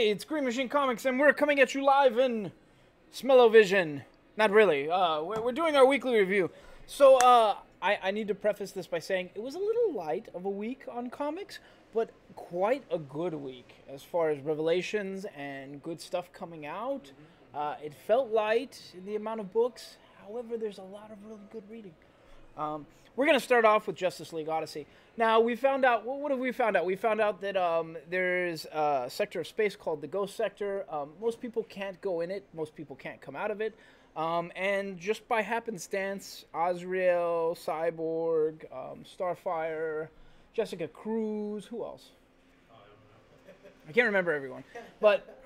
Hey, it's Green Machine Comics, and we're coming at you live in Smell-O-Vision. Not really. We're doing our weekly review. So, I need to preface this by saying it was a little light of a week on comics, but quite a good week as far as revelations and good stuff coming out. It felt light in the amount of books. However, there's a lot of really good reading. We're going to start off with Justice League Odyssey. Now, we found out, what have we found out? We found out that there's a sector of space called the Ghost Sector. Most people can't go in it. Most people can't come out of it. And just by happenstance, Azrael, Cyborg, Starfire, Jessica Cruz, who else? I can't remember everyone. But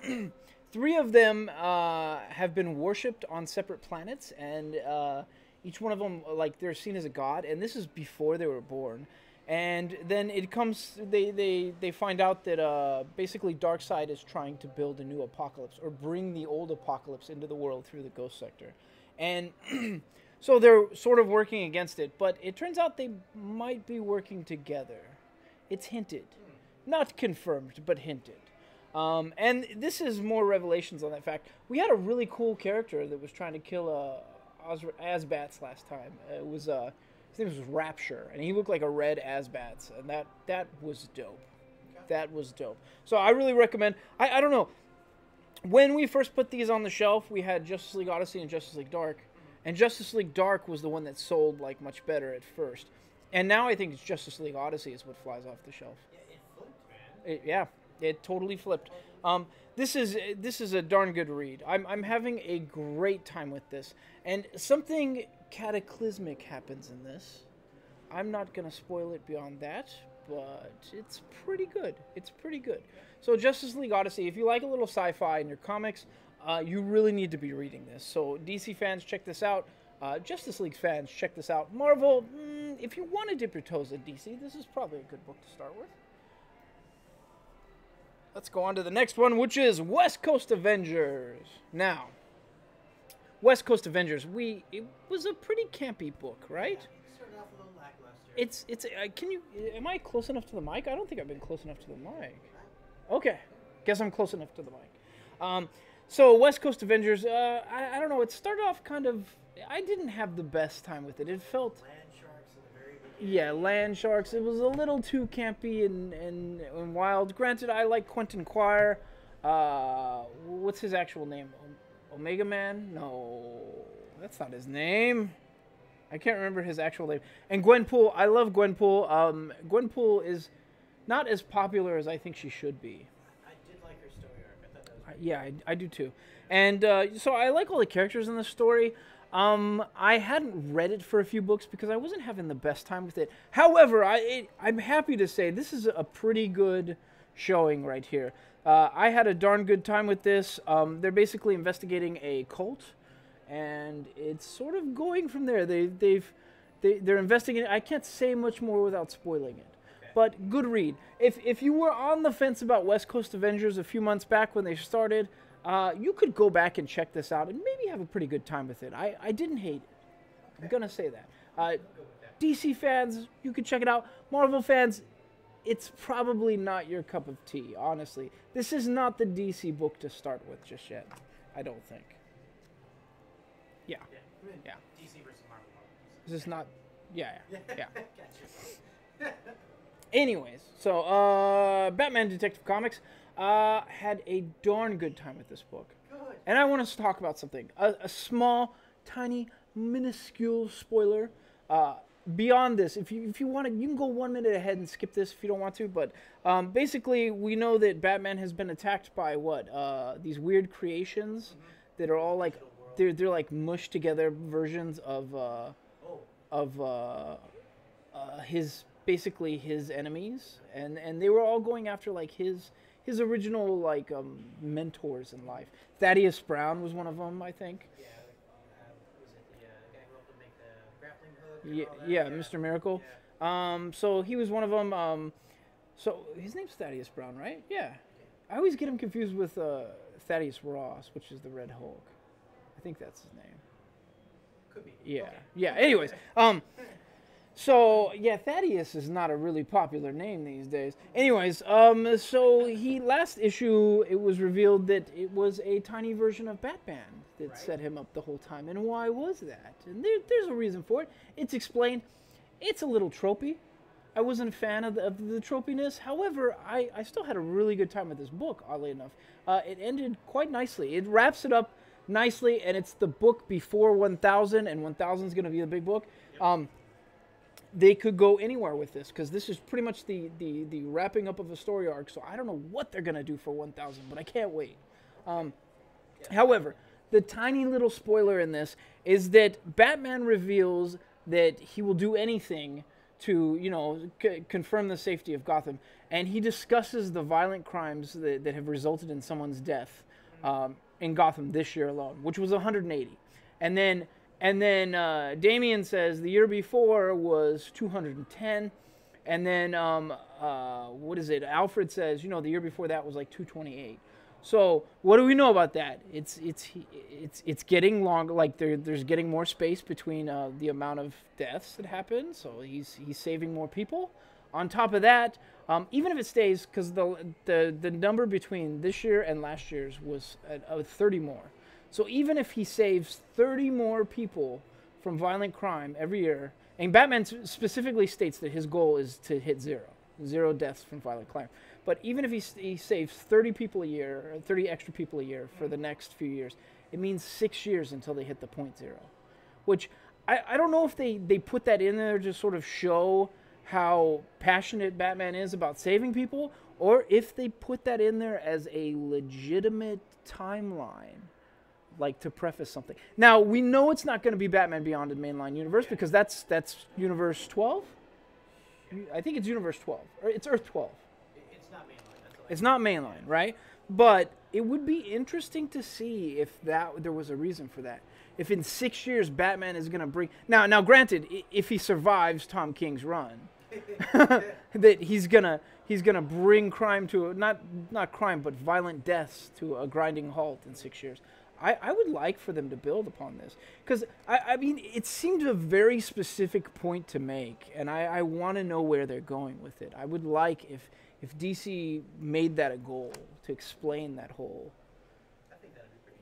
three of them have been worshipped on separate planets, and each one of them, like, they're seen as a god, and this is before they were born. And then it comes, they find out that basically Darkseid is trying to build a new apocalypse, or bring the old apocalypse into the world through the Ghost Sector. And so they're sort of working against it, but it turns out they might be working together. It's hinted. Not confirmed, but hinted. And this is more revelations on that fact. We had a really cool character that was trying to kill Asbats last time. It was his name was Rapture, and he looked like a red Asbats, and that was dope. That was dope. So I really recommend. I don't know. When we first put these on the shelf, we had Justice League Odyssey and Justice League Dark, and Justice League Dark was the one that sold like much better at first, and now I think it's Justice League Odyssey is what flies off the shelf. Yeah, it flipped, man. It totally flipped. This is a darn good read. I'm having a great time with this, and something cataclysmic happens in this. I'm not gonna spoil it beyond that, but it's pretty good. It's pretty good. So Justice League Odyssey, if you like a little sci-fi in your comics, you really need to be reading this. So DC fans, check this out. Justice League fans, check this out. Marvel, if you want to dip your toes in DC, this is probably a good book to start with. Let's go on to the next one, which is West Coast Avengers. Now, West Coast Avengers, it was a pretty campy book, right? Yeah, it started off a little lackluster. Am I close enough to the mic? I don't think I've been close enough to the mic. Okay, guess I'm close enough to the mic. So West Coast Avengers, I don't know, it started off kind of, I didn't have the best time with it. It felt... Land sharks in the very beginning. Yeah, land sharks. It was a little too campy and wild. Granted, I like Quentin Quire. What's his actual name? Omega Man? No, that's not his name. I can't remember his actual name. And Gwenpool. I love Gwenpool. Gwenpool is not as popular as I think she should be. I did like her story arc. I thought that was Yeah, I do too. And so I like all the characters in the story. I hadn't read it for a few books because I wasn't having the best time with it. However, I'm happy to say this is a pretty good showing right here. I had a darn good time with this. They're basically investigating a cult, and it's sort of going from there. They're investigating. I can't say much more without spoiling it. Okay. But good read. If you were on the fence about West Coast Avengers a few months back when they started, you could go back and check this out and maybe have a pretty good time with it. I didn't hate it. I'm going to say that. DC fans, you could check it out. Marvel fans, it's probably not your cup of tea, honestly. This is not the DC book to start with just yet. I don't think. Yeah. Yeah. I mean, Yeah. DC versus Marvel. This is not... Yeah. Gotcha. Anyways, so Batman Detective Comics had a darn good time with this book. Good. And I want to talk about something. A small, tiny, minuscule spoiler. Beyond this, if you want to, you can go 1 minute ahead and skip this if you don't want to. But basically, we know that Batman has been attacked by these weird creations that are all like they're like mushed together versions of his basically his enemies, and they were all going after like his original like mentors in life. Thaddeus Brown was one of them, I think. Yeah. Was it the guy who helped him make the grappling hook? And all that? Yeah, Mr. Miracle. Yeah. So he was one of them. So his name's Thaddeus Brown, right? Yeah. I always get him confused with Thaddeus Ross, which is the Red Hulk. I think that's his name. Could be. Yeah. Okay. Yeah. Anyways, So yeah, Thaddeus is not a really popular name these days. Anyways, so he last issue it was revealed that it was a tiny version of Batman that Right. set him up the whole time. And why was that? And there's a reason for it. It's explained. It's a little tropey. I wasn't a fan of the tropiness. However, I still had a really good time with this book, oddly enough. It ended quite nicely. It wraps it up nicely, and it's the book before 1000, and 1000 is going to be the big book. They could go anywhere with this, because this is pretty much the wrapping up of a story arc, so I don't know what they're going to do for 1000, but I can't wait. However, the tiny little spoiler in this is that Batman reveals that he will do anything to, you know, confirm the safety of Gotham. And he discusses the violent crimes that have resulted in someone's death in Gotham this year alone, which was 180. And then Damian says the year before was 210. And then, what is it? Alfred says, you know, the year before that was like 228. So what do we know about that? It's getting longer. Like there's getting more space between the amount of deaths that happen. So he's saving more people. On top of that, even if it stays, because the number between this year and last year's was 30 more. So even if he saves 30 more people from violent crime every year, and Batman specifically states that his goal is to hit zero deaths from violent crime. But even if he saves 30 people a year, or 30 extra people a year for the next few years, it means 6 years until they hit the point zero. Which, I don't know if they put that in there to sort of show how passionate Batman is about saving people, or if they put that in there as a legitimate timeline, like to preface something. Now, we know it's not going to be Batman Beyond the mainline universe, because that's Universe 12? I think it's Universe 12, or it's Earth 12. It's not mainline. That's the It's not mainline, right? But it would be interesting to see if there was a reason for that. If in 6 years Batman is going to bring... Now, granted, if he survives Tom King's run, that he's gonna bring crime to not crime, but violent deaths to a grinding halt in 6 years. I would like for them to build upon this, because I mean it seemed a very specific point to make, and I want to know where they're going with it. I would like if DC made that a goal to explain that whole. I think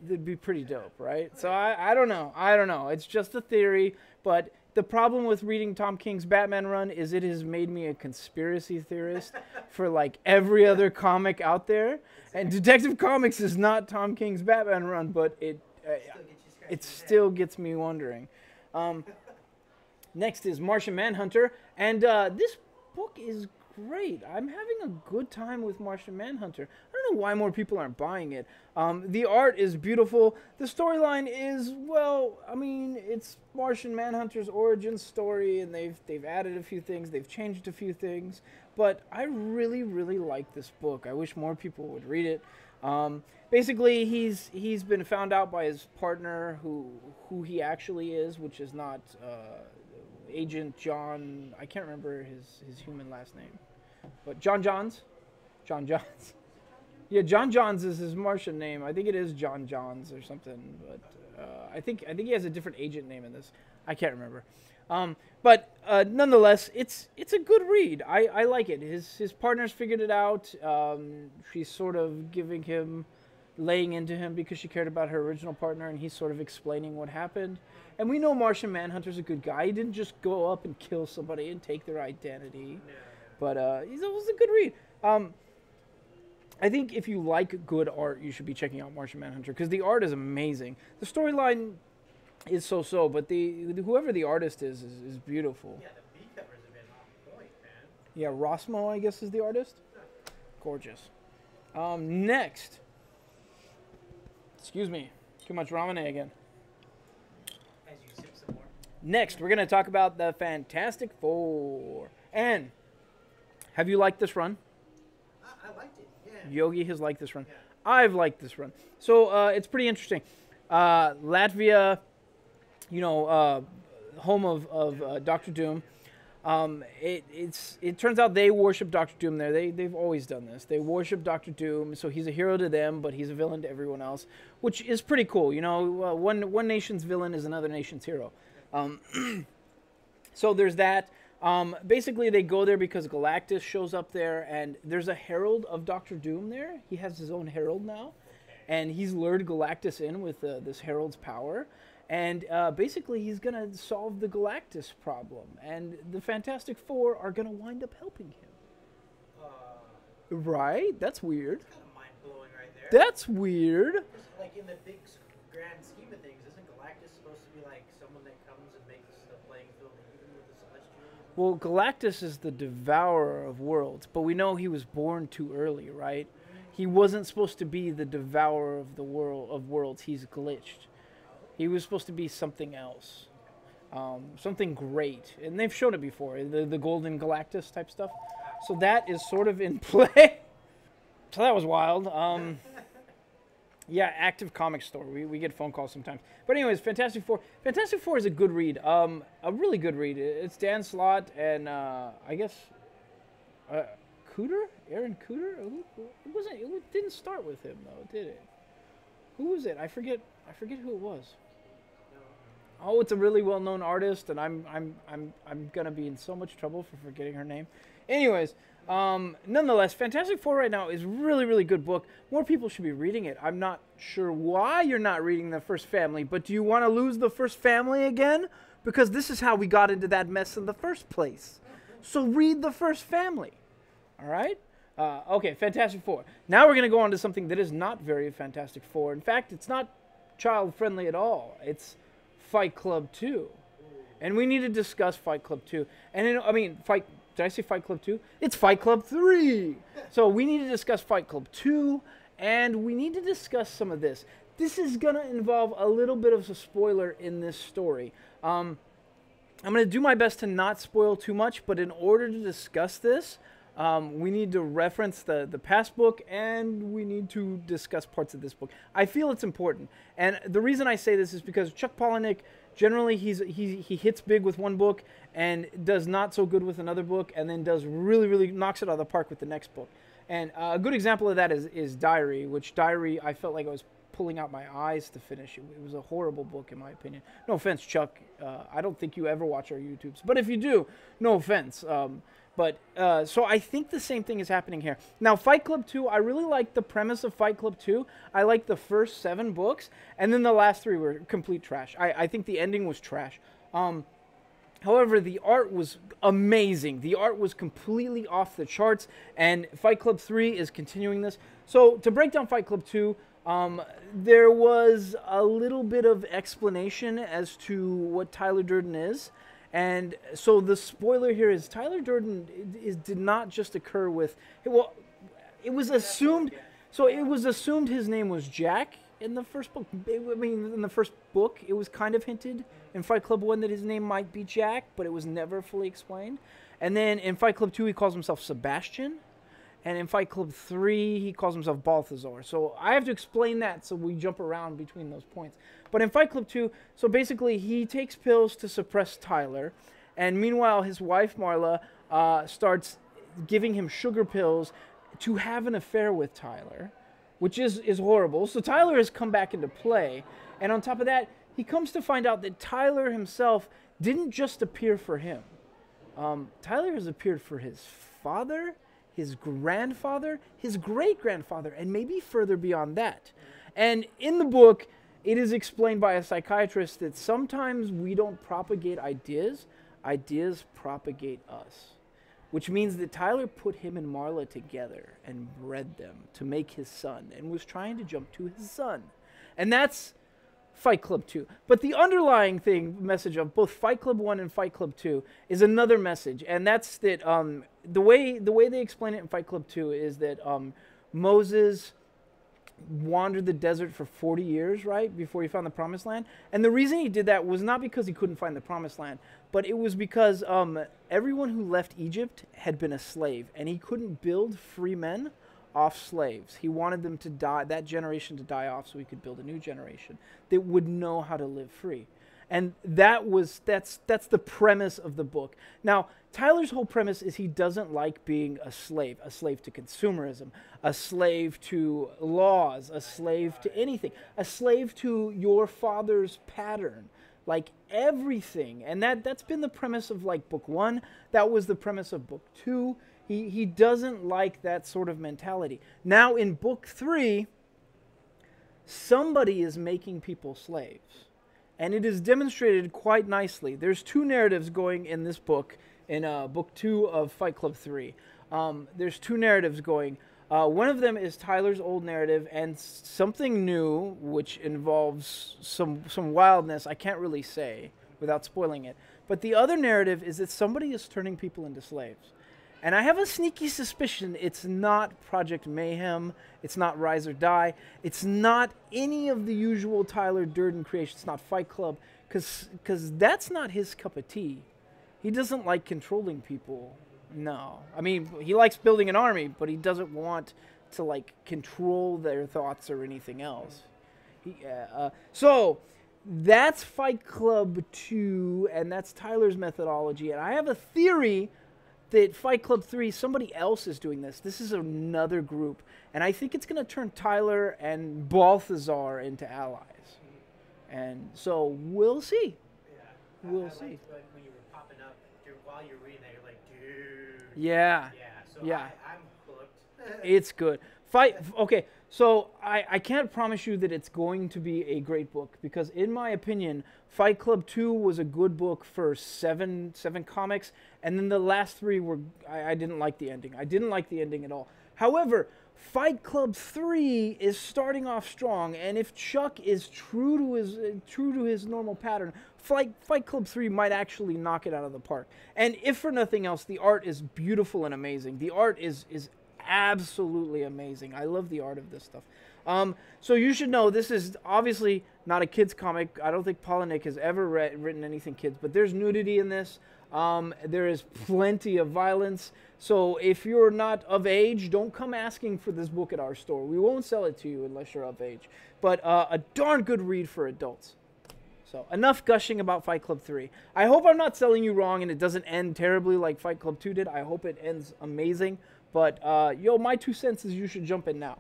It'd be pretty dope, right? So I don't know. It's just a theory, but the problem with reading Tom King's Batman run is it has made me a conspiracy theorist for like every other comic out there. And Detective Comics is not Tom King's Batman run, but it still gets me wondering. Next is Martian Manhunter, and this book is great. I'm having a good time with Martian Manhunter. I don't know why more people aren't buying it. The art is beautiful. The storyline is, well, I mean, it's Martian Manhunter's origin story, and they've added a few things, they've changed a few things, but I really, really like this book. I wish more people would read it. Basically, he's been found out by his partner who he actually is, which is not Agent John. I can't remember his human last name, but John Johns. Yeah, John Johns is his Martian name. I think it is John Johns or something, but I think he has a different agent name in this. I can't remember. But nonetheless, it's a good read. I like it. His partner's figured it out. She's sort of laying into him because she cared about her original partner, and he's sort of explaining what happened. And we know Martian Manhunter's a good guy. He didn't just go up and kill somebody and take their identity. No. But it was a good read. I think if you like good art, you should be checking out Martian Manhunter, because the art is amazing. The storyline is so-so, but whoever the artist is beautiful. Yeah, the B covers have been on point, man. Yeah, Rossmo, I guess, is the artist. Gorgeous. Next. Excuse me. Too much ramen again. As you sip some more. Next, we're going to talk about the Fantastic Four. And have you liked this run? I liked it, yeah. Yogi has liked this run. Yeah. I've liked this run. So it's pretty interesting. Latvia, home of Doctor Doom. It turns out they worship Doctor Doom there. They've always done this. They worship Doctor Doom, so he's a hero to them, but he's a villain to everyone else, which is pretty cool. One nation's villain is another nation's hero. So there's that. Basically, they go there because Galactus shows up there, and there's a herald of Doctor Doom there. He has his own herald now, and he's lured Galactus in with this herald's power. And basically, he's going to solve the Galactus problem, and the Fantastic Four are going to wind up helping him. Right? That's weird. It's kind of mind-blowing right there. That's weird. Like, in the big grand scheme of things, isn't Galactus supposed to be like someone that comes and makes the playing field even with the Celestials? Well, Galactus is the devourer of worlds, but we know he was born too early, right? He wasn't supposed to be the devourer of the worlds. He's glitched. He was supposed to be something else, something great, and they've shown it before. The Golden Galactus type stuff. So that is sort of in play. So that was wild. Yeah, Active Comics Store. We get phone calls sometimes. But anyways, Fantastic Four. Fantastic Four is a good read. A really good read. It's Dan Slott and I guess Cooter, Aaron Cooter. It didn't start with him though, did it? Who was it? I forget who it was. Oh, it's a really well-known artist, and I'm gonna be in so much trouble for forgetting her name. Anyways, nonetheless, Fantastic Four right now is really, really good book. More people should be reading it. I'm not sure why you're not reading The First Family, but do you want to lose The First Family again? Because this is how we got into that mess in the first place. So read The First Family. All right? Okay, Fantastic Four. Now we're going to go on to something that is not very Fantastic Four. In fact, it's not child-friendly at all. It's Fight Club 2. And we need to discuss Fight Club 2. And, did I say Fight Club 2? It's Fight Club 3. So we need to discuss Fight Club 2, and we need to discuss some of this. This is going to involve a little bit of a spoiler in this story. I'm going to do my best to not spoil too much, but in order to discuss this, we need to reference the past book, and we need to discuss parts of this book. I feel it's important. And the reason I say this is because Chuck Palahniuk, generally, he hits big with one book and does not so good with another book, and then does really knocks it out of the park with the next book. And a good example of that is Diary, which Diary I felt like I was pulling out my eyes to finish. It was a horrible book in my opinion. No offense, Chuck. I don't think you ever watch our YouTubes, but if you do, no offense. So I think the same thing is happening here. Now, Fight Club 2, I really like the premise of Fight Club 2. I like the first 7 books, and then the last 3 were complete trash. I think the ending was trash. However, the art was amazing. The art was completely off the charts, and Fight Club 3 is continuing this. So, to break down Fight Club 2, there was a little bit of explanation as to what Tyler Durden is. And so the spoiler here is Tyler Durden did not just occur with, well, it was assumed, so it was assumed his name was Jack in the first book. In the first book, it was kind of hinted in Fight Club 1 that his name might be Jack, but it was never fully explained. And then in Fight Club 2, he calls himself Sebastian. And in Fight Club 3, he calls himself Balthazar. So I have to explain that so we jump around between those points. But in Fight Club 2, so basically he takes pills to suppress Tyler. And meanwhile, his wife, Marla, starts giving him sugar pills to have an affair with Tyler, which is horrible. So Tyler has come back into play. And on top of that, he comes to find out that Tyler himself didn't just appear for him. Tyler has appeared for his father, his grandfather, his great-grandfather, and maybe further beyond that. And in the book, it is explained by a psychiatrist that sometimes we don't propagate ideas, ideas propagate us. Which means that Tyler put him and Marla together and bred them to make his son and was trying to jump to his son. And that's Fight Club 2. But the underlying message of both Fight Club 1 and Fight Club 2 is another message, and that's that the way they explain it in Fight Club 2 is that Moses wandered the desert for 40 years, right, before he found the Promised Land. And the reason he did that was not because he couldn't find the Promised Land, but it was because everyone who left Egypt had been a slave, and he couldn't build free men off slaves. He wanted them to die, that generation to die off, so he could build a new generation that would know how to live free. And that's the premise of the book. Now, Tyler's whole premise is he doesn't like being a slave to consumerism, a slave to laws, a slave to anything, a slave to your father's pattern. like everything. And that's been the premise of like book 1. That was the premise of book 2. He doesn't like that sort of mentality. Now in book 3, somebody is making people slaves. And it is demonstrated quite nicely. There's 2 narratives going in this book, in book 2 of Fight Club 3. There's 2 narratives going. One of them is Tyler's old narrative and something new, which involves some wildness I can't really say without spoiling it. But the other narrative is that somebody is turning people into slaves. And I have a sneaky suspicion it's not Project Mayhem, it's not Rise or Die, it's not any of the usual Tyler Durden creations, it's not Fight Club, because that's not his cup of tea. He doesn't like controlling people. No. I mean, he likes building an army, but he doesn't want to, like, control their thoughts or anything else. So, that's Fight Club 2, and that's Tyler's methodology. And I have a theory that Fight Club 3, somebody else is doing this. This is another group. And I think it's going to turn Tyler and Balthazar into allies. And so, we'll see. Yeah. We'll I see. liked when you were popping up while you're reading that, you're like, dude. Yeah. Yeah. So Yeah. I'm hooked. It's good. Okay, so I can't promise you that it's going to be a great book, because in my opinion, Fight Club 2 was a good book for seven comics, and then the last 3 were, I didn't like the ending. I didn't like the ending at all. However, Fight Club 3 is starting off strong, and if Chuck is true to his normal pattern, Fight Club 3 might actually knock it out of the park. And if for nothing else, the art is beautiful and amazing. The art is absolutely amazing. I love the art of this stuff. So you should know this is obviously not a kid's comic. I don't think Palahniuk has ever written anything kids, but there's nudity in this. There is plenty of violence. So if you're not of age, don't come asking for this book at our store. We won't sell it to you unless you're of age. But a darn good read for adults. So enough gushing about Fight Club 3. I hope I'm not selling you wrong and it doesn't end terribly like Fight Club 2 did. I hope it ends amazing. But, my 2 cents is you should jump in now.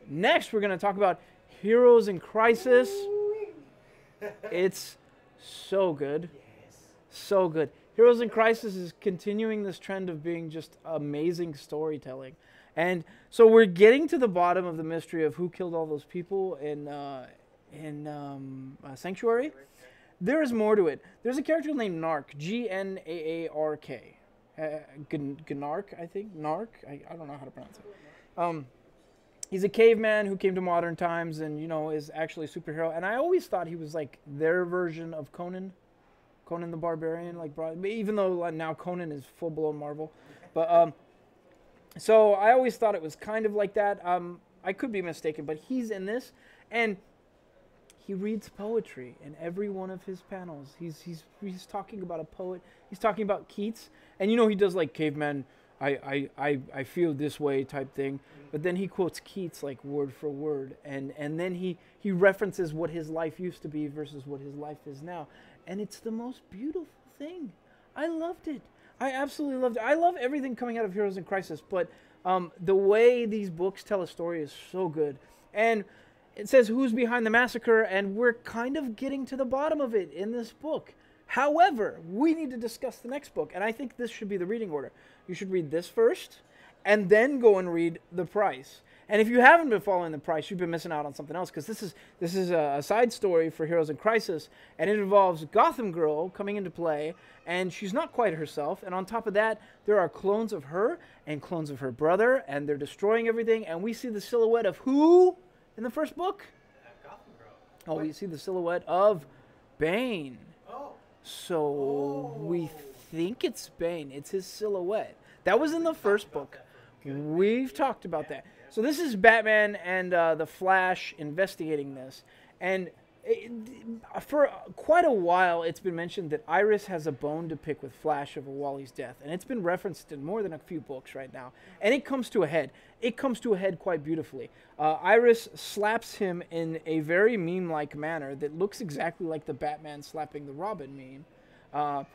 Next, we're going to talk about Heroes in Crisis. It's so good. Yes. So good. Heroes in Crisis is continuing this trend of being just amazing storytelling. And so we're getting to the bottom of the mystery of who killed all those people in Sanctuary. There is more to it. There's a character named Gnark, G-N-A-A-R-K. Gnark, I think. Narc? I don't know how to pronounce it. He's a caveman who came to modern times and, is actually a superhero. And I always thought he was like their version of Conan. Conan the Barbarian, even though now Conan is full-blown Marvel. But, so I always thought it was kind of like that. I could be mistaken, but he's in this. And he reads poetry in every one of his panels. He's talking about a poet. He's talking about Keats. And he does like caveman, I feel this way type thing. But then he quotes Keats like word for word. And then he references what his life used to be versus what his life is now. And it's the most beautiful thing. I loved it. I absolutely loved it. I love everything coming out of Heroes in Crisis. But the way these books tell a story is so good. And it says who's behind the massacre, and we're kind of getting to the bottom of it in this book. However, we need to discuss the next book, and I think this should be the reading order. You should read this first, and then go and read The Price. And if you haven't been following The Price, you've been missing out on something else, because this is a side story for Heroes in Crisis, and it involves Gotham Girl coming into play, and she's not quite herself. And on top of that, there are clones of her and clones of her brother, and they're destroying everything. And we see the silhouette of who in the first book? Gotham Girl. Oh, we see the silhouette of Bane. Oh. So we think it's Bane. It's his silhouette. That was in the first book. We've talked about that. So this is Batman and the Flash investigating this. And for quite a while, it's been mentioned that Iris has a bone to pick with Flash over Wally's death. And it's been referenced in more than a few books right now. And it comes to a head. It comes to a head quite beautifully. Iris slaps him in a very meme-like manner that looks exactly like the Batman slapping the Robin meme.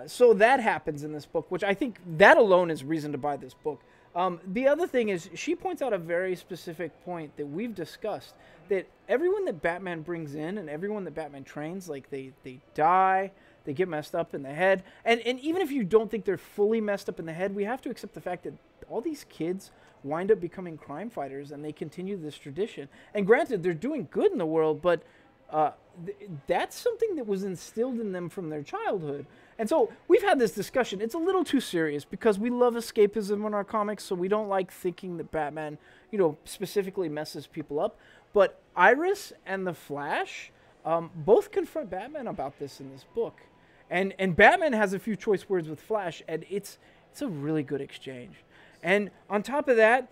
So that happens in this book, which I think that alone is reason to buy this book. The other thing is, she points out a very specific point that we've discussed, that everyone that Batman brings in and everyone that Batman trains, like, they die, they get messed up in the head. And even if you don't think they're fully messed up in the head, we have to accept the fact that all these kids wind up becoming crime fighters, and they continue this tradition. And granted, they're doing good in the world, but that's something that was instilled in them from their childhood. And so we've had this discussion. It's a little too serious because we love escapism in our comics, so we don't like thinking that Batman, specifically messes people up. But Iris and the Flash both confront Batman about this in this book. And Batman has a few choice words with Flash, and it's a really good exchange. And on top of that,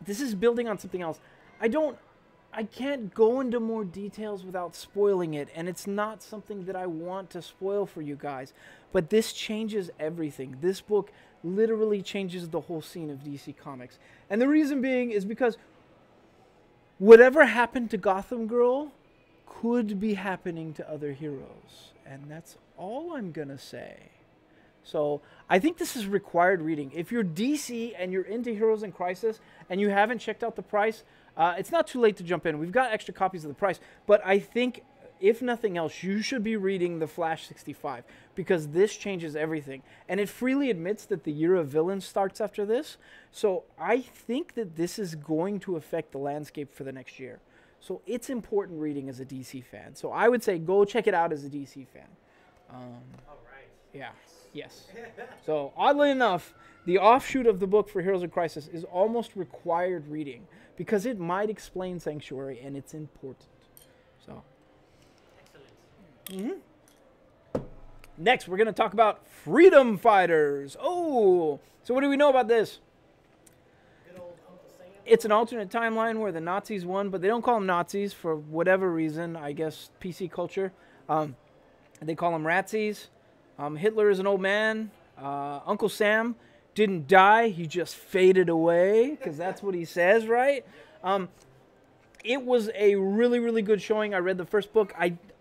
this is building on something else. I can't go into more details without spoiling it, and it's not something that I want to spoil for you guys. But this changes everything. This book literally changes the whole scene of DC Comics. And the reason being is because whatever happened to Gotham Girl could be happening to other heroes. And that's all I'm going to say. So I think this is required reading. If you're DC and you're into Heroes in Crisis and you haven't checked out The Price, it's not too late to jump in. We've got extra copies of The Price. But I think, if nothing else, you should be reading The Flash 65 because this changes everything. And it freely admits that the year of villains starts after this. So I think that this is going to affect the landscape for the next year. So it's important reading as a DC fan. So I would say go check it out as a DC fan. All right. Yeah. Yes. So oddly enough, the offshoot of the book for Heroes in Crisis is almost required reading because it might explain Sanctuary and it's important. So. Excellent. Next, we're going to talk about Freedom Fighters. Oh, so what do we know about this? Good old Uncle Sam. It's an alternate timeline where the Nazis won, but they don't call them Nazis for whatever reason. I guess PC culture. They call them Ratsies. Hitler is an old man. Uncle Sam didn't die. He just faded away, because that's what he says, right? It was a really, really good showing. I read the first book.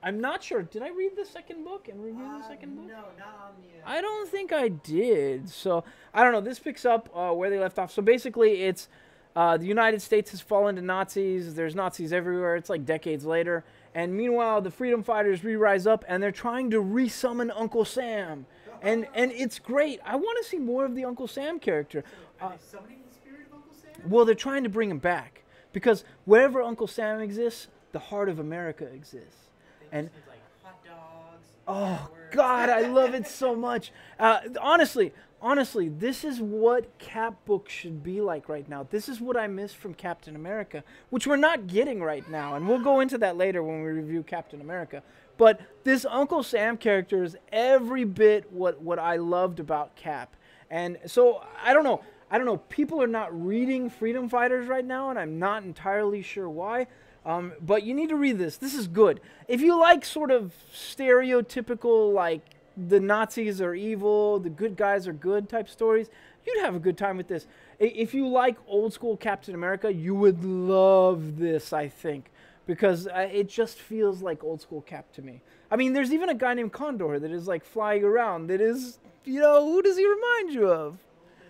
I'm not sure. Did I read the second book and review the second book? No, not on the... I don't think I did. So, I don't know. This picks up where they left off. So, basically, it's the United States has fallen to Nazis. There's Nazis everywhere. It's like decades later. And meanwhile, the Freedom Fighters re-rise up, and they're trying to resummon Uncle Sam. And it's great. I want to see more of the Uncle Sam character. Are they summoning the spirit of Uncle Sam? Well, they're trying to bring him back. Because wherever Uncle Sam exists, the heart of America exists. And Like hot dogs. oh, fireworks. God, I love it so much. Honestly, this is what Cap books should be like right now. This is what I miss from Captain America, which we're not getting right now. And we'll go into that later when we review Captain America. But this Uncle Sam character is every bit what I loved about Cap. And so, I don't know. People are not reading Freedom Fighters right now, and I'm not entirely sure why. But you need to read this. This is good. If you like sort of stereotypical, like, the Nazis are evil, the good guys are good type stories, you'd have a good time with this. If you like old school Captain America, you would love this, I think. Because it just feels like old school Cap to me. I mean, there's even a guy named Condor that is, like, flying around. That is, who does he remind you of?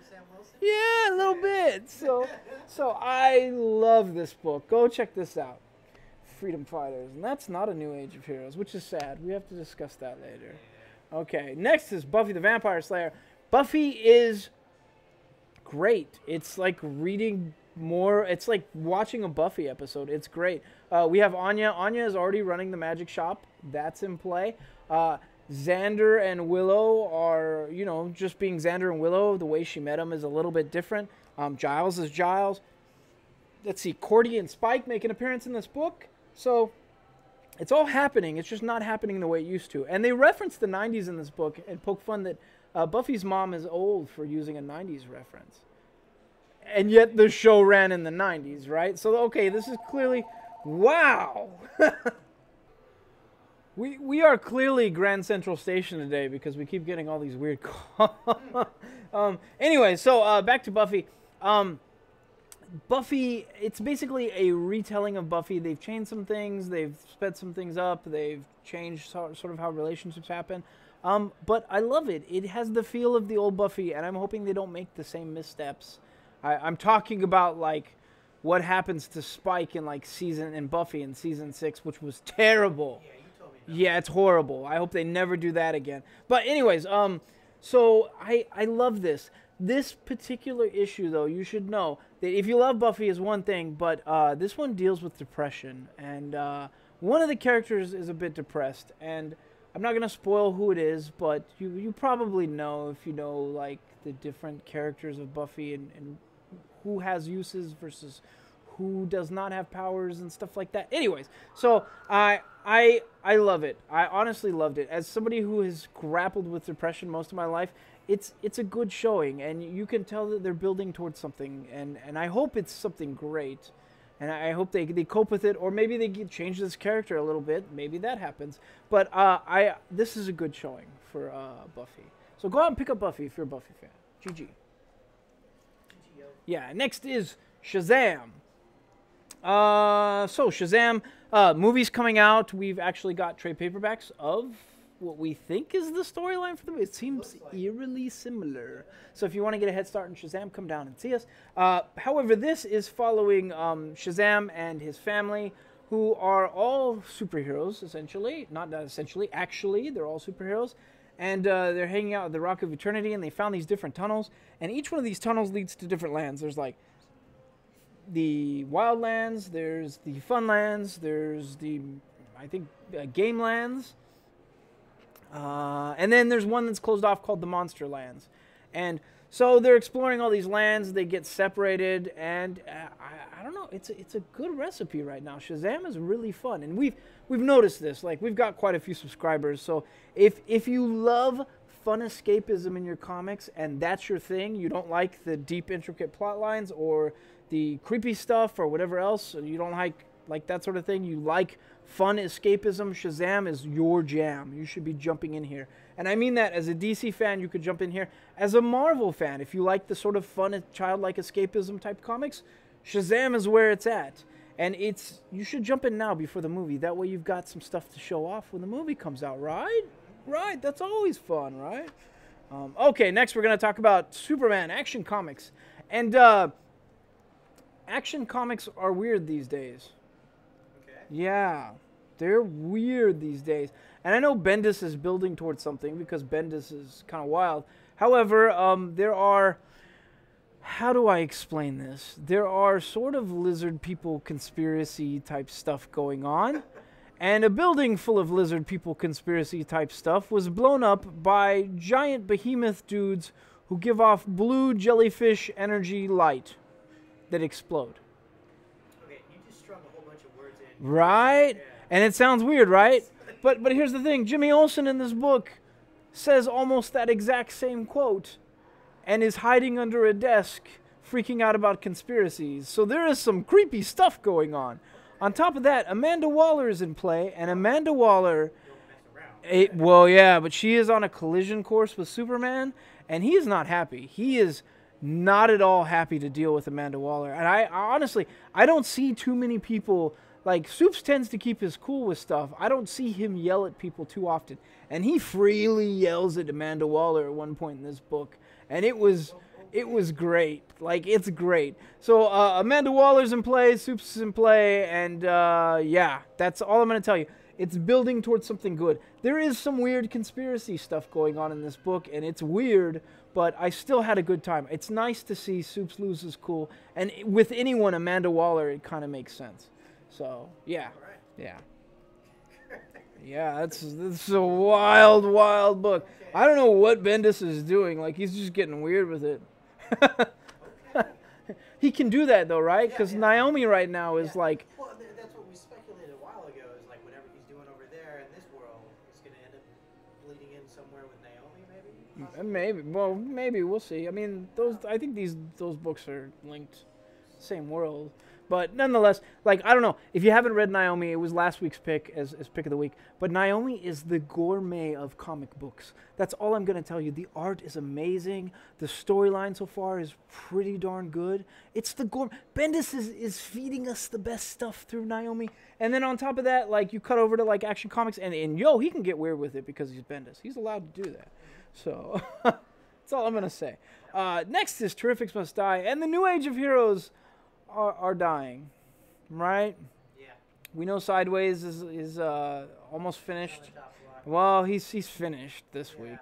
Sam Wilson? Yeah, a little bit. So I love this book. Go check this out. Freedom Fighters. And that's not a new Age of Heroes, which is sad. We have to discuss that later. Okay, next is Buffy the Vampire Slayer. Buffy is great. It's like reading more. It's like watching a Buffy episode. It's great. We have Anya. Anya is already running the magic shop. That's in play. Xander and Willow are, just being Xander and Willow. The way she met him is a little bit different. Giles is Giles. Let's see, Cordy and Spike make an appearance in this book. So it's all happening. It's just not happening the way it used to. And they reference the 90s in this book and poke fun that Buffy's mom is old for using a 90s reference. And yet the show ran in the 90s, right? So, okay, this is clearly... Wow! We are clearly Grand Central Station today because we keep getting all these weird calls. Anyway, so back to Buffy. Buffy, it's basically a retelling of Buffy. They've changed some things. They've sped some things up. They've changed sort of how relationships happen. But I love it. It has the feel of the old Buffy, and I'm hoping they don't make the same missteps I'm talking about like what happens to Spike in like in Buffy in season 6, which was terrible. Yeah, you told me. Yeah, it's horrible. I hope they never do that again. But anyways, so I love this. This particular issue, though, you should know that if you love Buffy is one thing, but this one deals with depression, and one of the characters is a bit depressed, and I'm not gonna spoil who it is, but you probably know if you know like the different characters of Buffy and who has uses versus who does not have powers and stuff like that. Anyways, so I love it. I honestly loved it. As somebody who has grappled with depression most of my life, it's a good showing, and you can tell that they're building towards something, and I hope it's something great. And I hope they cope with it, or maybe they change this character a little bit. Maybe that happens. But this is a good showing for Buffy. So go out and pick up Buffy if you're a Buffy fan. GG. Yeah, next is Shazam. So Shazam, movie's coming out. We've actually got trade paperbacks of what we think is the storyline for the movie. It seems eerily similar. So if you want to get a head start in Shazam, come down and see us. However, this is following Shazam and his family, who are all superheroes, essentially. Not essentially, actually, they're all superheroes. And they're hanging out at the Rock of Eternity, and they found these different tunnels. And each one of these tunnels leads to different lands. There's like the wild lands, there's the fun lands, there's the, I think, game lands. And then there's one that's closed off called the Monster Lands. And so they're exploring all these lands. They get separated, and I don't know. It's a good recipe right now. Shazam is really fun, and we've noticed this. Like, we've got quite a few subscribers. So if you love fun escapism in your comics, and that's your thing, you don't like the deep, intricate plot lines or the creepy stuff or whatever else, you don't like that sort of thing, you like fun escapism, Shazam is your jam. You should be jumping in here. And I mean that as a DC fan, you could jump in here. As a Marvel fan, if you like the sort of fun, childlike escapism type comics, Shazam is where it's at. And you should jump in now before the movie. That way you've got some stuff to show off when the movie comes out, right? Right, that's always fun, right? Okay, next we're going to talk about Superman Action Comics. And Action Comics are weird these days. Yeah, they're weird these days. And I know Bendis is building towards something because Bendis is kind of wild. However, there are... How do I explain this? There are sort of lizard people conspiracy type stuff going on. And a building full of lizard people conspiracy type stuff was blown up by giant behemoth dudes who give off blue jellyfish energy light that explode. Right? Yeah. And it sounds weird, right? But here's the thing. Jimmy Olsen in this book says almost that exact same quote and is hiding under a desk freaking out about conspiracies. So there is some creepy stuff going on. On top of that, Amanda Waller is in play, and Amanda Waller... well, yeah, but she is on a collision course with Superman, and he is not happy. He is not at all happy to deal with Amanda Waller. And I honestly, I don't see too many people... Like, Supes tends to keep his cool with stuff. I don't see him yell at people too often. And he freely yells at Amanda Waller at one point in this book. And it was great. Like, it's great. So, Amanda Waller's in play, Supes is in play, and, yeah, that's all I'm going to tell you. It's building towards something good. There is some weird conspiracy stuff going on in this book, and it's weird, but I still had a good time. It's nice to see Supes lose his cool. And with anyone, Amanda Waller, it kind of makes sense. So, yeah, yeah. Yeah, that's a wild, wild book. I don't know what Bendis is doing. Like, he's just getting weird with it. He can do that, though, right? Because Naomi right now is like... Well, that's what we speculated a while ago, is like whatever he's doing over there in this world is going to end up bleeding in somewhere with Naomi, maybe? Possibly? Maybe. Well, maybe. We'll see. I mean, I think those books are linked. Same world. But nonetheless, like, I don't know. If you haven't read Naomi, it was last week's pick as pick of the week. But Naomi is the gourmet of comic books. That's all I'm going to tell you. The art is amazing. The storyline so far is pretty darn good. It's the gourmet. Bendis is feeding us the best stuff through Naomi. And then on top of that, like, you cut over to, like, Action Comics. And yo, he can get weird with it because he's Bendis. He's allowed to do that. So... That's all I'm going to say. Next is Terrifics Must Die, and the New Age of Heroes are dying, right? Yeah. We know Sideways is almost On finished. the top block. Well, he's finished this Yeah, week. it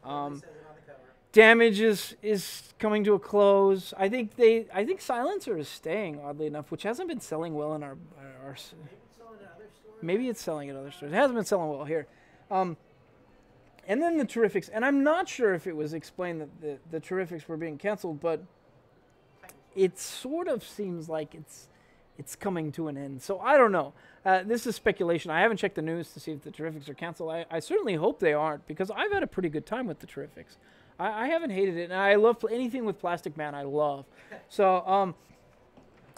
clearly says it on the cover. Damage is coming to a close. I think Silencer is staying, oddly enough, which hasn't been selling well in our Maybe it's selling at other stores. maybe it's selling at other stores. It hasn't been selling well here. And then the Terrifics, and I'm not sure if it was explained that the Terrifics were being canceled, but it sort of seems like it's coming to an end. So I don't know. This is speculation. I haven't checked the news to see if the Terrifics are canceled. I certainly hope they aren't, because I've had a pretty good time with the Terrifics. I haven't hated it, and I love anything with Plastic Man. I love. So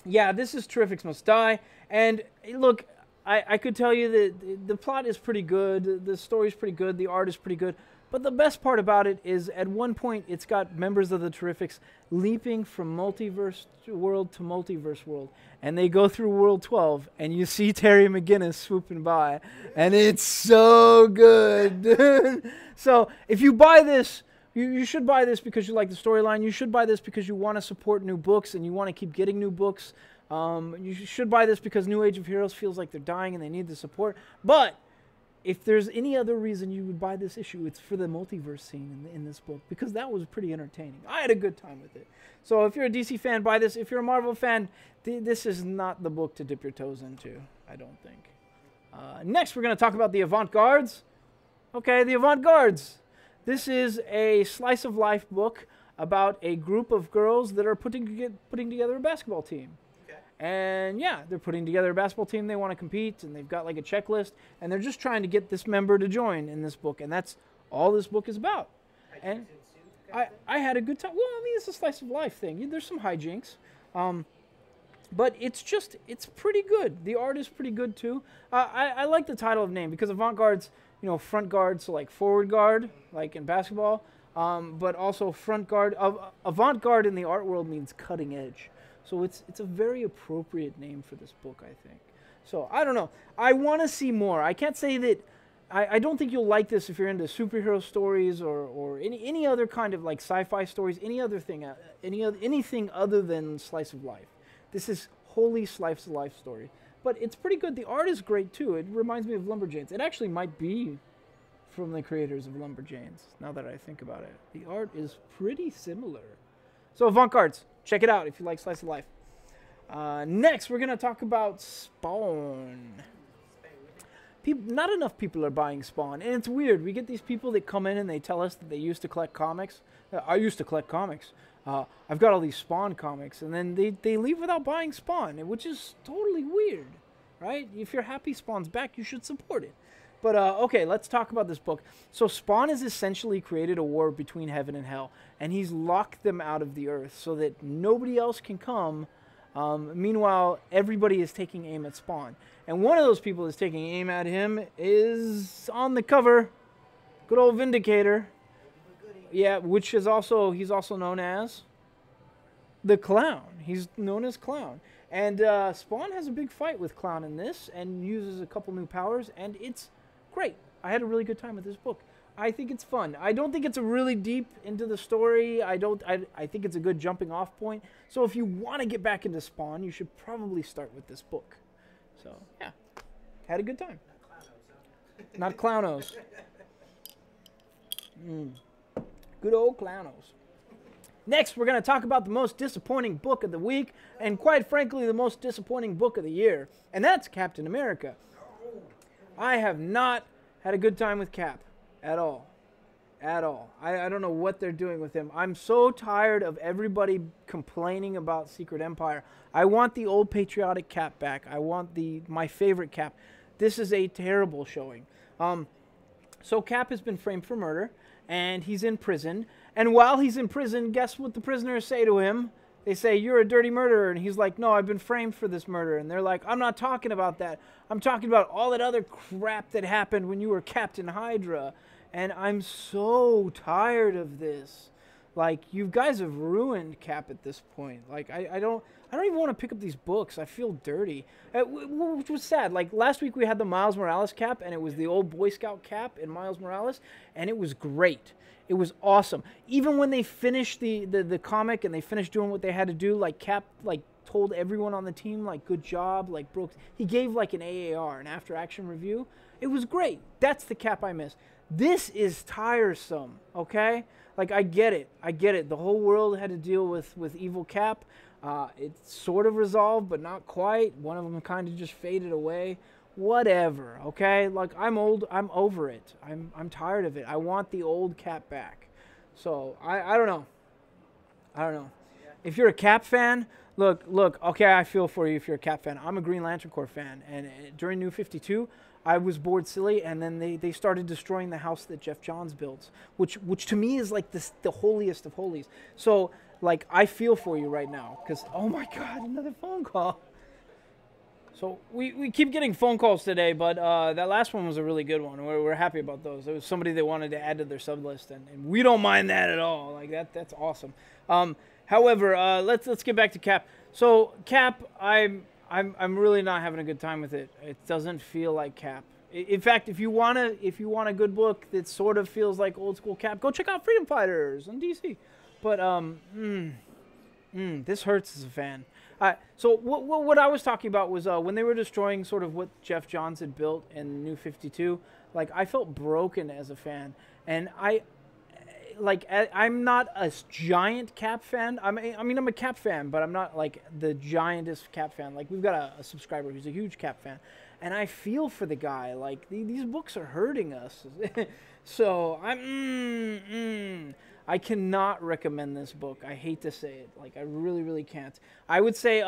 yeah, this is Terrifics Must Die. And look, I could tell you that the plot is pretty good, the story's pretty good, the art is pretty good. But the best part about it is at one point it's got members of the Terrifics leaping from multiverse world to multiverse world. And they go through World 12, and you see Terry McGinnis swooping by. And it's so good. So if you buy this, you should buy this because you like the storyline. You should buy this because you want to support new books and you want to keep getting new books. You should buy this because New Age of Heroes feels like they're dying and they need the support. But if there's any other reason you would buy this issue, it's for the multiverse scene in this book, because that was pretty entertaining. I had a good time with it. So if you're a DC fan, buy this. If you're a Marvel fan, this is not the book to dip your toes into, I don't think. Next, we're going to talk about the Avant-Gardes. Okay, the Avant-Gardes. This is a slice of life book about a group of girls that are putting together a basketball team. And yeah, they're putting together a basketball team. They want to compete, and they've got like a checklist, and they're just trying to get this member to join in this book, and that's all this book is about. And I had a good time. Well, I mean, it's a slice of life thing. There's some hijinks, but it's pretty good. The art is pretty good too. I like the title of name because avant-garde's, front guard, so like forward guard, like in basketball, but also front guard. Avant-garde in the art world means cutting edge. So it's a very appropriate name for this book, I think. So I don't know. I want to see more. I can't say that. I don't think you'll like this if you're into superhero stories or any other kind of like sci-fi stories, anything other than slice of life. This is wholly slice of life story. But it's pretty good. The art is great too. It reminds me of Lumberjanes. It actually might be from the creators of Lumberjanes, now that I think about it. The art is pretty similar. So Avant-Gardes. Check it out if you like slice of life. Next, we're going to talk about Spawn. Not enough people are buying Spawn, and it's weird. We get these people that come in and they tell us that they used to collect comics. I used to collect comics. I've got all these Spawn comics, and then they leave without buying Spawn, which is totally weird, right? If you're happy Spawn's back, you should support it. But, okay, let's talk about this book. So Spawn has essentially created a war between heaven and hell, and he's locked them out of the earth so that nobody else can come. Meanwhile, everybody is taking aim at Spawn. And one of those people that's taking aim at him is on the cover. Good old Vindicator. Yeah, which is he's also known as the Clown. He's known as Clown. And Spawn has a big fight with Clown in this and uses a couple new powers, and it's great. I had a really good time with this book. I think it's fun. I don't think it's a really deep into the story. I think it's a good jumping off point. So if you want to get back into Spawn, you should probably start with this book. So, yeah. Had a good time. Not Clownos. Good old Clownos. Next, we're going to talk about the most disappointing book of the week, and quite frankly, the most disappointing book of the year, and that's Captain America. I have not had a good time with Cap at all. At all. I don't know what they're doing with him. I'm so tired of everybody complaining about Secret Empire. I want the old patriotic Cap back. I want my favorite Cap. This is a terrible showing. So Cap has been framed for murder, and he's in prison. And while he's in prison, guess what the prisoners say to him? They say, "You're a dirty murderer." And he's like, "No, I've been framed for this murder." And they're like, "I'm not talking about that. I'm talking about all that other crap that happened when you were Captain Hydra." And I'm so tired of this. Like, you guys have ruined Cap at this point. Like, I don't even want to pick up these books. I feel dirty, which was sad. Like, last week we had the Miles Morales Cap, and it was the old Boy Scout Cap in Miles Morales, and it was great. It was awesome. Even when they finished the comic and they finished doing what they had to do, like, Cap, like, told everyone on the team, like, good job, like, Brooks. He gave, like, an AAR, an after-action review. It was great. That's the Cap I miss. This is tiresome, okay? Like, I get it. I get it. The whole world had to deal with Evil Cap. It's sort of resolved, but not quite. One of them kind of just faded away. Whatever, okay? Like, I'm old. I'm over it. I'm tired of it. I want the old Cap back. So, I don't know. I don't know. If you're a Cap fan, look, okay, I feel for you if you're a Cap fan. I'm a Green Lantern Corps fan, and during New 52, I was bored silly, and then they started destroying the house that Jeff Johns built, which to me is like the holiest of holies. So, like, I feel for you right now, because, oh my God, another phone call. So we keep getting phone calls today, but that last one was a really good one. We're happy about those. It was somebody they wanted to add to their sub list, and we don't mind that at all. Like, that's awesome. However, let's get back to Cap. So Cap, I'm really not having a good time with it. It doesn't feel like Cap. In fact, if you want a good book that sort of feels like old school Cap, go check out Freedom Fighters on DC. But this hurts as a fan. So what I was talking about was when they were destroying sort of what Jeff Johns had built in New 52. Like, I felt broken as a fan, and I'm not a giant Cap fan. I mean, I'm a Cap fan, but I'm not like the giantest Cap fan. Like, we've got a subscriber who's a huge Cap fan, and I feel for the guy. Like, these books are hurting us. So I cannot recommend this book. I hate to say it. Like, I really, really can't. I would say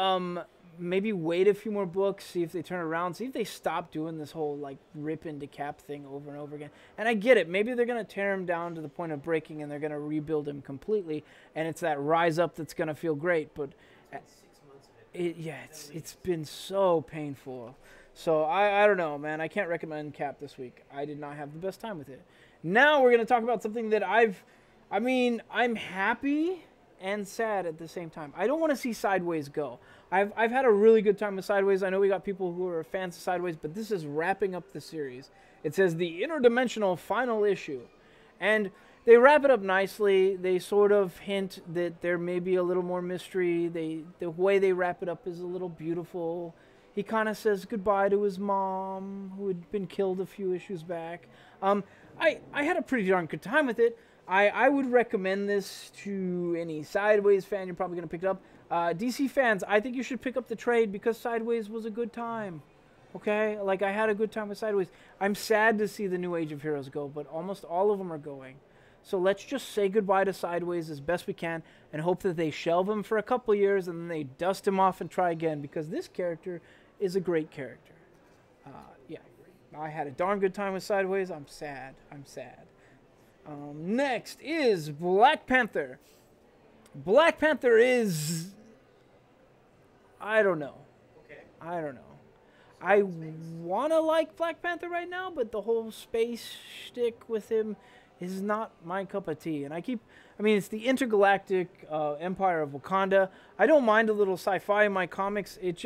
maybe wait a few more books, see if they turn around, see if they stop doing this whole, like, rip into Cap thing over and over again. And I get it. Maybe they're going to tear him down to the point of breaking, and they're going to rebuild him completely, and it's that rise up that's going to feel great. But It's 6 months of it. it's been so painful. So I don't know, man. I can't recommend Cap this week. I did not have the best time with it. Now we're going to talk about something that I'm happy and sad at the same time. I don't want to see Sideways go. I've had a really good time with Sideways. I know we got people who are fans of Sideways, but this is wrapping up the series. It says the interdimensional final issue. And they wrap it up nicely. They sort of hint that there may be a little more mystery. The way they wrap it up is a little beautiful. He kind of says goodbye to his mom, who had been killed a few issues back. I had a pretty darn good time with it. I would recommend this to any Sideways fan. You're probably going to pick it up. DC fans, I think you should pick up the trade because Sideways was a good time. Okay? Like, I had a good time with Sideways. I'm sad to see the New Age of Heroes go, but almost all of them are going. So let's just say goodbye to Sideways as best we can and hope that they shelve him for a couple years and then they dust him off and try again, because this character is a great character. Yeah, I had a darn good time with Sideways. I'm sad. Next is Black Panther. Black Panther is... I don't know. Okay. I don't know. I want to like Black Panther right now, but the whole space shtick with him is not my cup of tea. And it's the intergalactic empire of Wakanda. I don't mind a little sci-fi in my comics. It's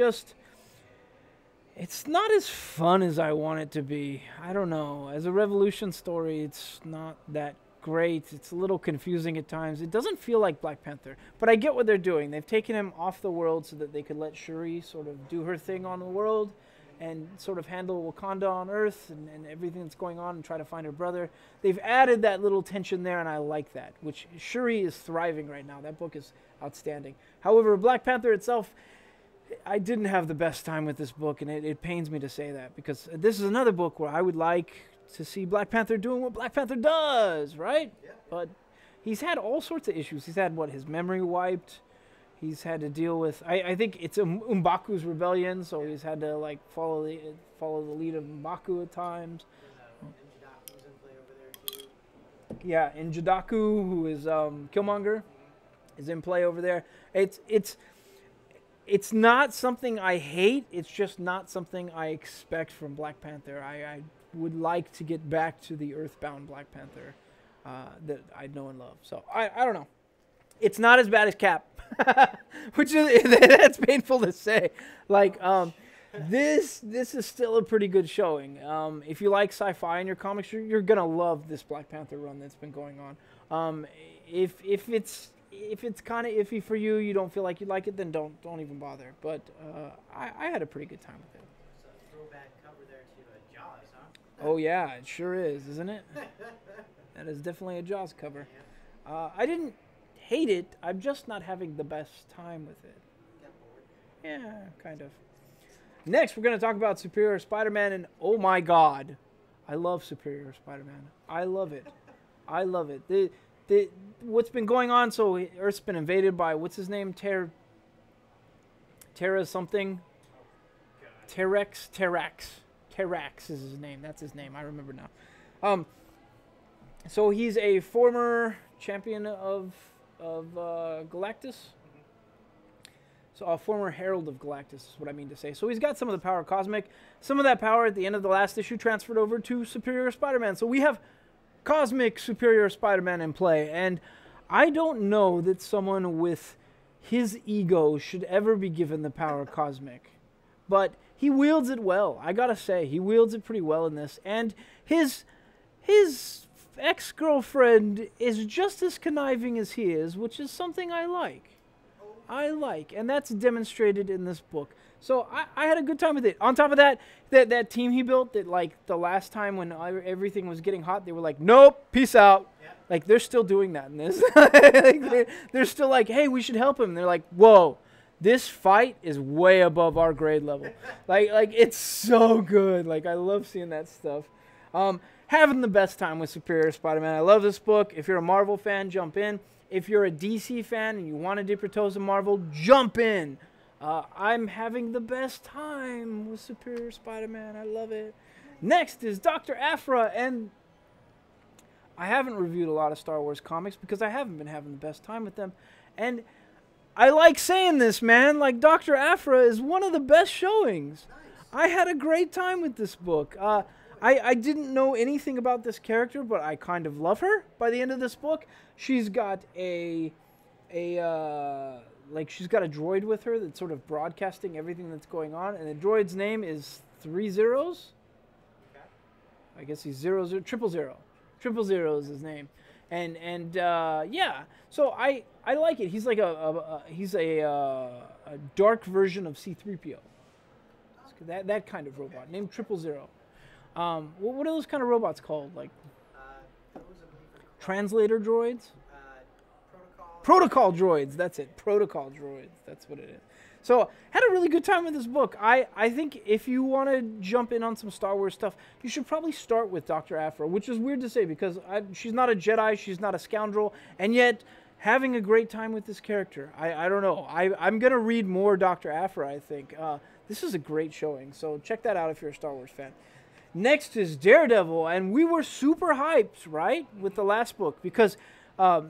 not as fun as I want it to be. I don't know. As a Revolution story, it's not that great. It's a little confusing at times. It doesn't feel like Black Panther, but I get what they're doing. They've taken him off the world so that they could let Shuri sort of do her thing on the world and sort of handle Wakanda on Earth and everything that's going on and try to find her brother. They've added that little tension there, and I like that, which Shuri is thriving right now. That book is outstanding. However, Black Panther itself, I didn't have the best time with this book, and it pains me to say that, because this is another book where I would like to see Black Panther doing what Black Panther does, right? Yeah. But he's had all sorts of issues. He's had, his memory wiped. He's had to deal with, I think it's M'Baku's rebellion, so he's had to, like, follow the lead of M'Baku at times. And N'Jadaku's in play over there too. Yeah, and N'Jadaku, who is Killmonger, is in play over there. It's not something I hate. It's just not something I expect from Black Panther. I would like to get back to the Earthbound Black Panther that I know and love. So I don't know. It's not as bad as Cap, which is that's painful to say. Like, this is still a pretty good showing. If you like sci-fi in your comics, you're gonna love this Black Panther run that's been going on. If it's kind of iffy for you, you don't feel like you like it, then don't even bother. But I had a pretty good time with it. So throwback cover there to Jaws, huh? Oh yeah, it sure is, isn't it? That is definitely a Jaws cover. I didn't hate it. I'm just not having the best time with it. Got bored. Yeah, kind of. Next, we're going to talk about Superior Spider-Man, and oh my god, I love Superior Spider-Man. I love it. I love it. What's been going on, so Earth's been invaded by, what's his name? Terra something? Terrax is his name. That's his name. I remember now. So he's a former champion of Galactus. So a former Herald of Galactus is what I mean to say. So he's got some of the power of Cosmic. Some of that power at the end of the last issue transferred over to Superior Spider-Man. So we have Cosmic Superior Spider-Man in play. And I don't know that someone with his ego should ever be given the power of Cosmic. But he wields it well. I gotta say, he wields it pretty well in this. And his ex-girlfriend is just as conniving as he is, which is something I like. And that's demonstrated in this book. So I had a good time with it. On top of that, that team he built, that like the last time when everything was getting hot, they were like, nope, peace out. Yeah. Like, they're still doing that in this. Like, they're still like, hey, we should help him. And they're like, whoa, this fight is way above our grade level. like it's so good. Like, I love seeing that stuff. Having the best time with Superior Spider-Man. I love this book. If you're a Marvel fan, jump in. If you're a DC fan and you want to dip your toes in Marvel, jump in. I'm having the best time with Superior Spider-Man. I love it. Next is Dr. Aphra, and I haven't reviewed a lot of Star Wars comics because I haven't been having the best time with them. And I like saying this, man. Like, Dr. Aphra is one of the best showings. Nice. I had a great time with this book. I didn't know anything about this character, but I kind of love her by the end of this book. She's got she's got a droid with her that's sort of broadcasting everything that's going on, and the droid's name is 3 zeros. Okay. I guess he's 00, 000. 000 is his name. And yeah, so I like it. He's like a dark version of C-3PO. That kind of robot, named 000. What are those kind of robots called? Like translator droids? Protocol droids. That's it. Protocol droids. That's what it is. So, had a really good time with this book. I think if you want to jump in on some Star Wars stuff, you should probably start with Dr. Aphra, which is weird to say because she's not a Jedi, she's not a scoundrel, and yet having a great time with this character. I don't know. I'm going to read more Dr. Aphra, I think. This is a great showing, so check that out if you're a Star Wars fan. Next is Daredevil, and we were super hyped, right, with the last book because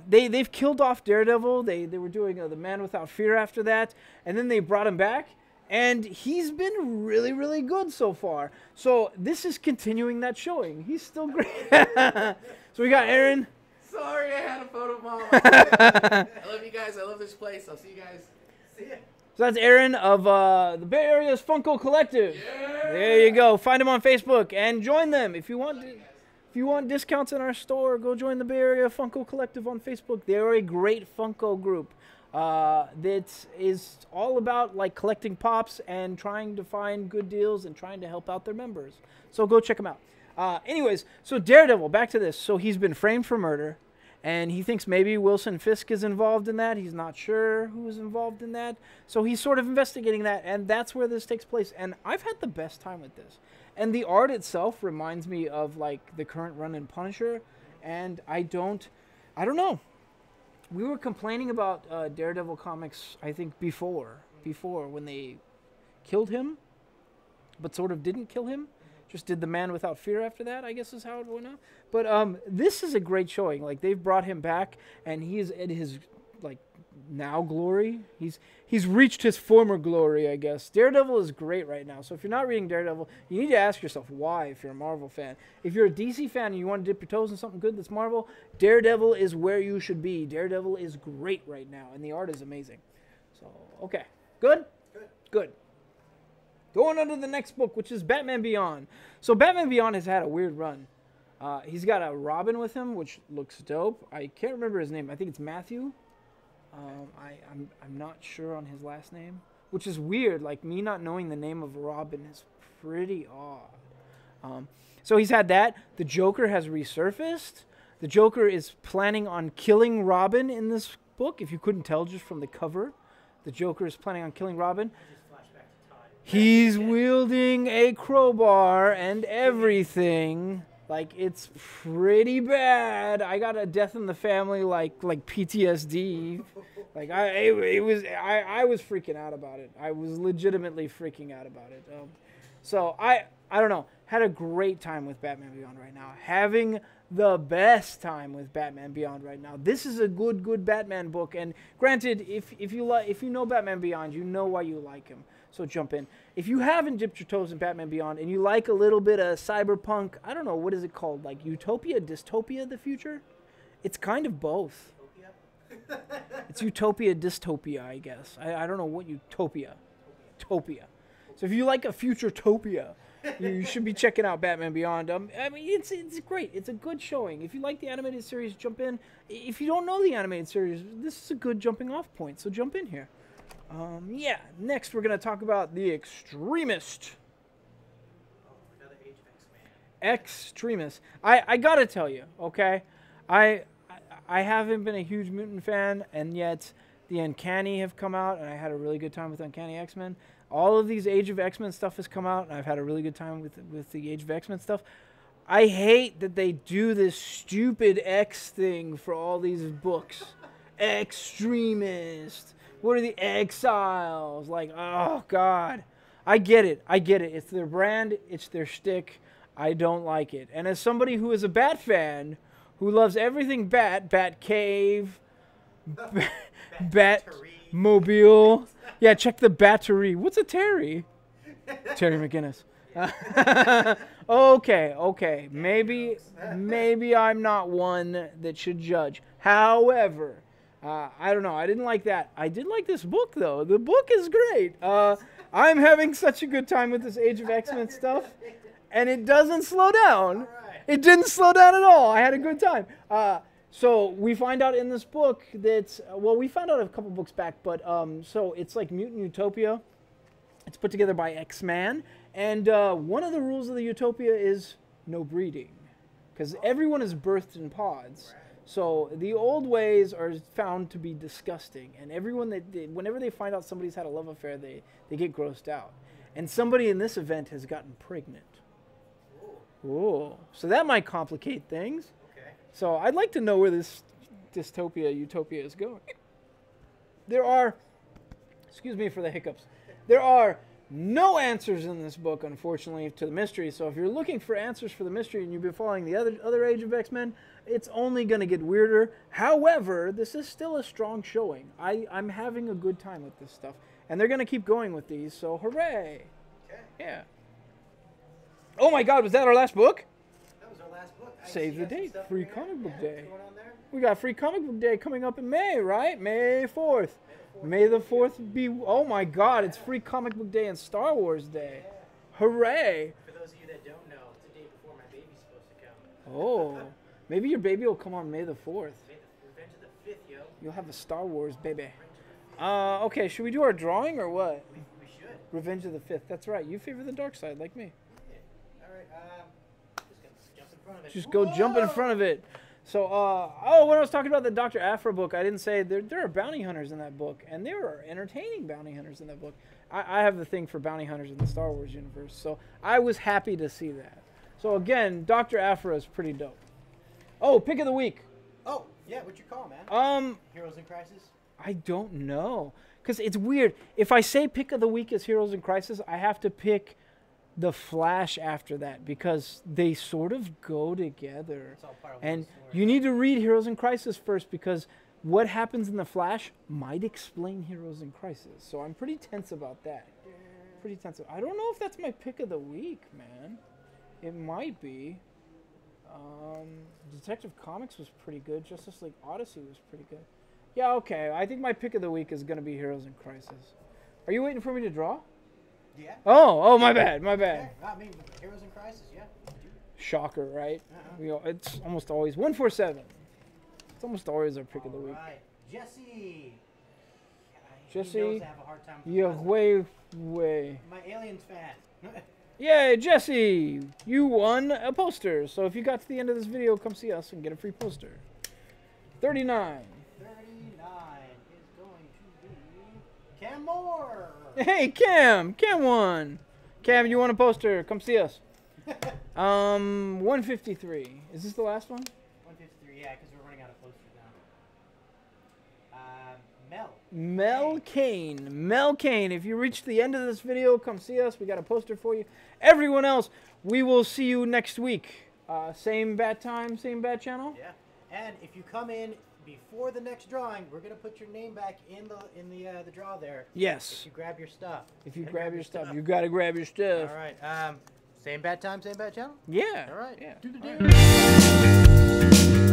they've killed off Daredevil. They were doing The Man Without Fear after that, and then they brought him back, and he's been really, really good so far. So this is continuing that showing. He's still great. So we got Aaron. Sorry, I had a photo bomb. I love you guys. I love this place. I'll see you guys. See ya. So that's Aaron of the Bay Area's Funko Collective. Yeah. There you go. Find him on Facebook and join them if you want. If you want discounts in our store, go join the Bay Area Funko Collective on Facebook. They are a great Funko group that is all about like collecting pops and trying to find good deals and trying to help out their members. So go check them out. Anyways, so Daredevil, back to this. So he's been framed for murder. And he thinks maybe Wilson Fisk is involved in that. He's not sure who is involved in that. So he's sort of investigating that, and that's where this takes place. And I've had the best time with this. And the art itself reminds me of, like, the current run in Punisher. And I don't know. We were complaining about Daredevil comics, I think, before when they killed him, but sort of didn't kill him. Just did The Man Without Fear after that, I guess is how it went out. But this is a great showing. Like, they've brought him back, and he is at his, like, now glory. He's reached his former glory, I guess. Daredevil is great right now. So if you're not reading Daredevil, you need to ask yourself why if you're a Marvel fan. If you're a DC fan and you want to dip your toes in something good that's Marvel, Daredevil is where you should be. Daredevil is great right now, and the art is amazing. So, okay. Good? Good. Going on to the next book, which is Batman Beyond. So Batman Beyond has had a weird run. He's got a Robin with him, which looks dope. I can't remember his name. I think it's Matthew. I'm not sure on his last name, which is weird. Like, me not knowing the name of Robin is pretty odd. So he's had that. The Joker has resurfaced. The Joker is planning on killing Robin in this book. If you couldn't tell just from the cover, the Joker is planning on killing Robin. He's wielding a crowbar and everything. Like, it's pretty bad. I got a death in the family, like PTSD. Like, I was freaking out about it. I was legitimately freaking out about it. So I don't know. Had a great time with Batman Beyond right now. Having the best time with Batman Beyond right now. This is a good Batman book. And granted, if you know Batman Beyond, you know why you like him. So jump in. If you haven't dipped your toes in Batman Beyond and you like a little bit of cyberpunk, I don't know, what is it called? Like utopia, dystopia, the future? It's kind of both. It's utopia, dystopia, I guess. I don't know what utopia. Topia. So if you like a future-topia, you should be checking out Batman Beyond. I mean, it's great. It's a good showing. If you like the animated series, jump in. If you don't know the animated series, this is a good jumping off point, so jump in here. Yeah, next we're going to talk about The Extremist. Another Age of X-Men. Extremist. I got to tell you, okay? I haven't been a huge mutant fan, and yet the Uncanny have come out, and I had a really good time with Uncanny X-Men. All of these Age of X-Men stuff has come out, and I've had a really good time with the Age of X-Men stuff. I hate that they do this stupid X thing for all these books. Extremist. What are the Exiles? Like, oh, God. I get it. It's their brand. It's their shtick. I don't like it. And as somebody who is a Bat fan, who loves everything Bat, Batcave, Batmobile. Yeah, check the battery. What's a Terry? Terry McGinnis. Okay. Maybe I'm not one that should judge. However, I don't know. I didn't like that. I did like this book, though. The book is great. I'm having such a good time with this Age of X-Men stuff, and it doesn't slow down. Right. It didn't slow down at all. I had a good time. So we find out in this book that, well, we found out a couple books back, but so it's like Mutant Utopia. It's put together by X-Man, and one of the rules of the Utopia is no breeding, because everyone is birthed in pods. So the old ways are found to be disgusting, and whenever they find out somebody's had a love affair, they get grossed out. And somebody in this event has gotten pregnant. Ooh, so that might complicate things. Okay. So I'd like to know where this dystopia, utopia is going. There are, excuse me for the hiccups, there are no answers in this book, unfortunately, to the mystery. So if you're looking for answers for the mystery and you've been following the other Age of X-Men, it's only going to get weirder. However, this is still a strong showing. I'm having a good time with this stuff. And they're going to keep going with these, so hooray. Okay. Yeah. Oh my God, was that our last book? That was our last book. Save the date. Free comic book day. What's going on there? We got Free Comic Book Day coming up in May, right? May 4th. May the 4th be... Oh my God, it's Free Comic Book Day and Star Wars Day. Hooray. For those of you that don't know, it's the day before my baby's supposed to come. Oh, maybe your baby will come on May the 4th. Revenge of the 5th, yo. You'll have a Star Wars baby. Okay, should we do our drawing or what? We should. Revenge of the 5th. That's right. You favor the dark side like me. All right, just gonna jump in front of it. Just go jump in front of it. So, when I was talking about the Dr. Aphra book, I didn't say there are bounty hunters in that book, and there are entertaining bounty hunters in that book. I have the thing for bounty hunters in the Star Wars universe, so I was happy to see that. So again, Dr. Aphra is pretty dope. Oh, pick of the week. Oh, yeah, what's your call, man? Heroes in Crisis? I don't know, because it's weird. If I say pick of the week is Heroes in Crisis, I have to pick the Flash after that, because they sort of go together. It's all part of And one story. you need to read Heroes in Crisis first, because what happens in the Flash might explain Heroes in Crisis. So I'm pretty tense about that. Pretty tense. I don't know if that's my pick of the week, man. It might be. Detective Comics was pretty good. Justice League Odyssey was pretty good. Yeah, okay. I think my pick of the week is going to be Heroes in Crisis. Are you waiting for me to draw? Yeah. Oh, my bad, my bad. Yeah, I mean, Heroes in Crisis, yeah. Shocker, right? It's almost always 147. It's almost always our pick of the week. Right. Jesse. Jesse, He knows I have a hard time with yeah, puzzles. way. My Aliens fan. Yay, Jesse! You won a poster. So if you got to the end of this video, come see us and get a free poster. 39. 39 is going to be Cam Moore. Hey, Cam! Cam won! Cam, you want a poster? Come see us. 153. Is this the last one? 153, yeah, because we're running out of posters now. Mel. Mel Kane. Mel Kane. If you reach the end of this video, come see us. We got a poster for you. Everyone else, we will see you next week. Same bat time, same bat channel. Yeah. And if you come in before the next drawing, we're gonna put your name back in the draw there. Yes. If you grab your stuff. If you grab your stuff, you gotta grab your stuff. All right. Same bat time, same bat channel. Yeah. All right. Yeah. Do the do.